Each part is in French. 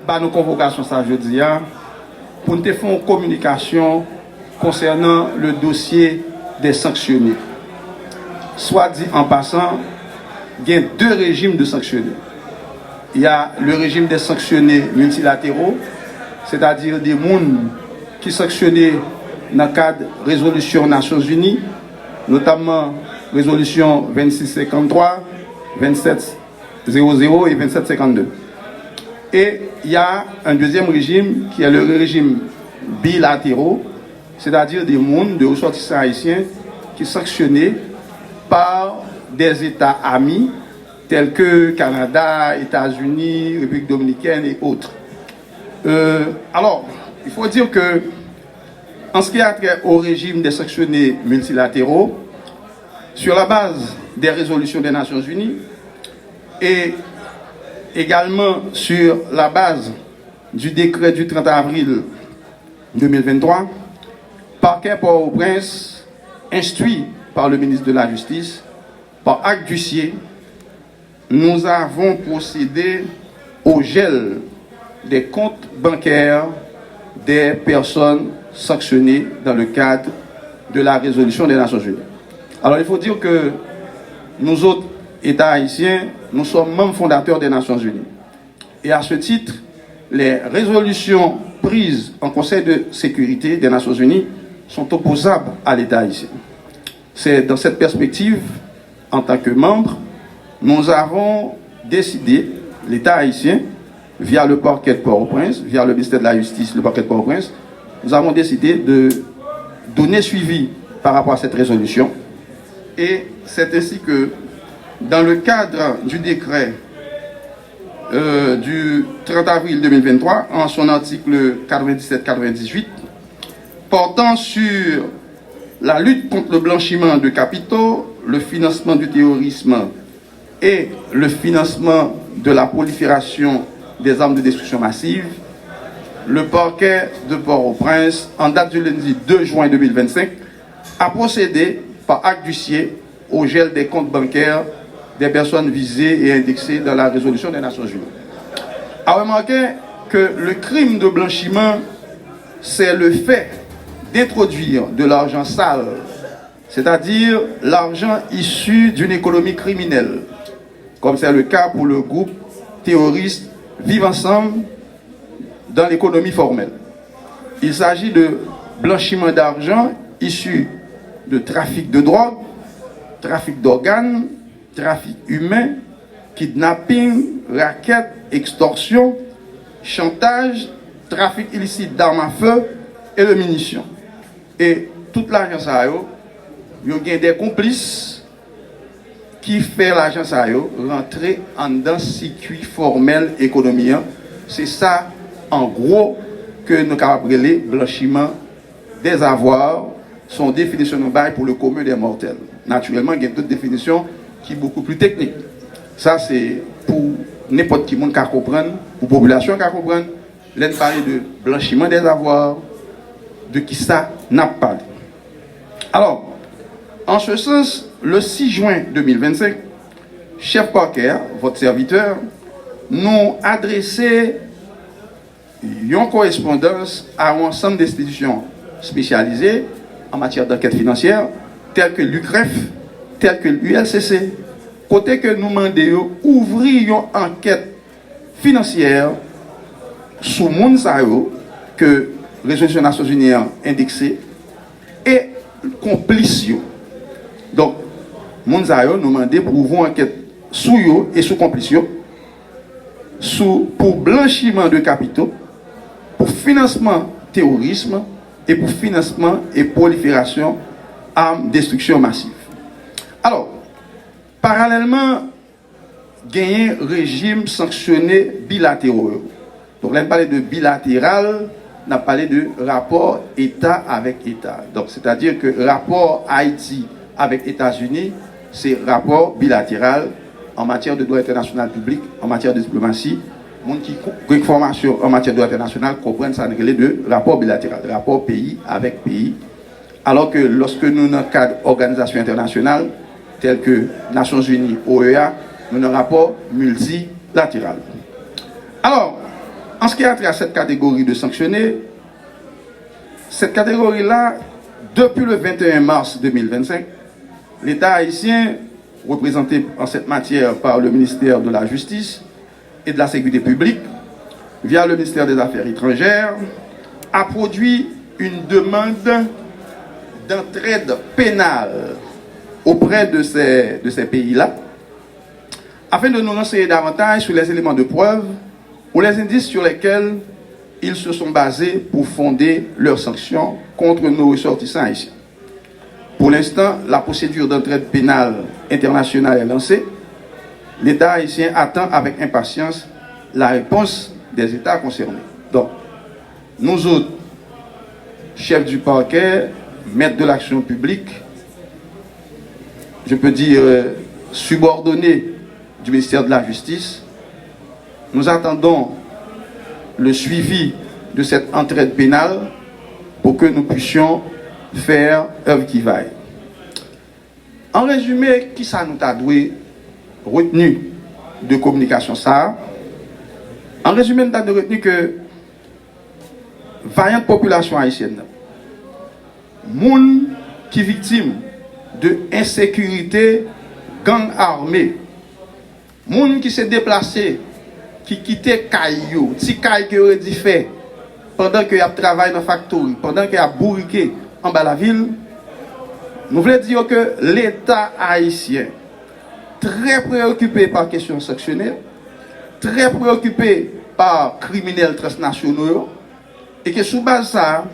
Par nos convocations, ça jeudi, pour nous faire une communication concernant le dossier des sanctionnés. Soit dit en passant, il y a deux régimes de sanctionnés. Il y a le régime des sanctionnés multilatéraux, c'est-à-dire des gens qui sont sanctionnés dans le cadre de résolution des Nations Unies, notamment résolution 2653, 2700 et 2752. Et il y a un deuxième régime qui est le régime bilatéraux, c'est-à-dire des mondes de ressortissants haïtiens qui sont sanctionnés par des États amis tels que Canada, États-Unis, République dominicaine et autres. Alors, il faut dire que en ce qui a trait au régime des sanctionnés multilatéraux, sur la base des résolutions des Nations Unies et également sur la base du décret du 30 avril 2023, parquet Port-au-Prince, instruit par le ministre de la Justice, par acte d'huissier, nous avons procédé au gel des comptes bancaires des personnes sanctionnées dans le cadre de la résolution des Nations Unies. Alors il faut dire que nous autres États haïtiens, nous sommes membres fondateurs des Nations Unies. Et à ce titre, les résolutions prises en Conseil de sécurité des Nations Unies sont opposables à l'État haïtien. C'est dans cette perspective, en tant que membre, nous avons décidé, l'État haïtien, via le parquet de Port-au-Prince, via le ministère de la Justice, le parquet de Port-au-Prince, nous avons décidé de donner suivi par rapport à cette résolution. Et c'est ainsi que, dans le cadre du décret du 30 avril 2023, en son article 97-98, portant sur la lutte contre le blanchiment de capitaux, le financement du terrorisme et le financement de la prolifération des armes de destruction massive, le parquet de Port-au-Prince, en date du lundi 2 juin 2025, a procédé par acte d'huissier au gel des comptes bancaires des personnes visées et indexées dans la résolution des Nations Unies. A remarqué que le crime de blanchiment, c'est le fait d'introduire de l'argent sale, c'est-à-dire l'argent issu d'une économie criminelle, comme c'est le cas pour le groupe terroriste Vivre Ensemble dans l'économie formelle. Il s'agit de blanchiment d'argent issu de trafic de drogue, trafic d'organes, trafic humain, kidnapping, racket, extorsion, chantage, trafic illicite d'armes à feu et de munitions. Et toute l'argent ça il y a des complices qui fait l'argent ça rentrer en dans circuit formel économique. C'est ça en gros que nous avons appelé blanchiment des avoirs, son définition de bail pour le commun des mortels. Naturellement, il y a d'autres définitions qui sont beaucoup plus techniques. Ça, c'est pour n'importe qui monde qui comprendre, pour la population qui comprendre. Là, parler de blanchiment des avoirs, de qui ça n'a pas parlé. Alors, en ce sens, le 6 juin 2025, chef Parker, votre serviteur, nous adressait une correspondance à un ensemble d'institutions spécialisées en matière d'enquête financière, telles que l'UCREF, telles que l'ULCC, côté que nous demandons d'ouvrir une enquête financière sous Mounsayo, que la résolution des Nations Unies a indexé, et complice. Donc, Mounsayo nous demandait pour ouvrir une enquête sous eux et sous complice, pour blanchiment de capitaux, pour financement terrorisme et pour financement et prolifération armes destruction massive. Alors, parallèlement, gagner régime sanctionné bilatéraux. Donc là, on parle de bilatéral, on a parlé de rapport État avec État. Donc, c'est-à-dire que rapport Haïti avec États-Unis, c'est rapport bilatéral en matière de droit international public, en matière de diplomatie. Les gens qui ont une formation en matière de droit international comprennent ça de rapport bilatéral, rapport pays avec pays. Alors que lorsque nous, dans le cadre d'organisations internationales, telles que Nations Unies, OEA, nous avons un rapport multilatéral. Alors, en ce qui a trait à cette catégorie de sanctionnés, cette catégorie-là, depuis le 21 mars 2025, l'État haïtien, représenté en cette matière par le ministère de la Justice et de la Sécurité publique, via le ministère des Affaires étrangères, a produit une demande d'entraide pénale auprès de ces pays-là, afin de nous renseigner davantage sur les éléments de preuve ou les indices sur lesquels ils se sont basés pour fonder leurs sanctions contre nos ressortissants haïtiens. Pour l'instant, la procédure d'entraide pénale internationale est lancée. L'État haïtien attend avec impatience la réponse des États concernés. Donc, nous autres, chefs du parquet, maîtres de l'action publique, je peux dire subordonnés du ministère de la Justice, nous attendons le suivi de cette entraide pénale pour que nous puissions faire œuvre qui vaille. En résumé, qui ça nous a doué retenu de communication ça? En résumé, nous avons retenu que vaillante population haïtienne, moun qui victime de insécurité, gang armé, moun qui s'est déplacé, qui quittait Caillou, si Caillou aurait dit fait pendant qu'il a travaillé dans la factory, pendant qu'il a bourriqué en bas de la ville, nous voulons dire que l'État haïtien, très préoccupé par la question sanctionnelle, très préoccupé par criminels transnationaux, et que sous base de ça,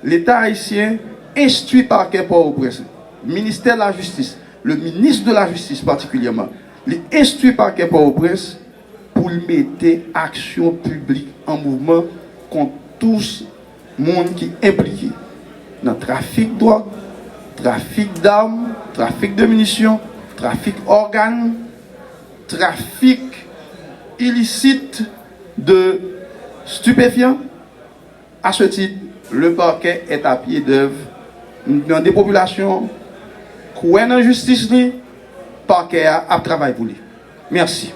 l'État haïtien instruit par quel Port-au-Prince, le ministère de la Justice, le ministre de la Justice particulièrement, il instruit par quel Port-au-Prince pour mettre action publique en mouvement contre tous les gens qui sont impliqués dans le trafic de drogue, trafic d'armes, trafic de munitions, trafic d'organes, trafic illicite de stupéfiants. À ce titre, le parquet est à pied d'œuvre dans des populations qui ont une justice, le parquet a travaillé pour lui. Merci.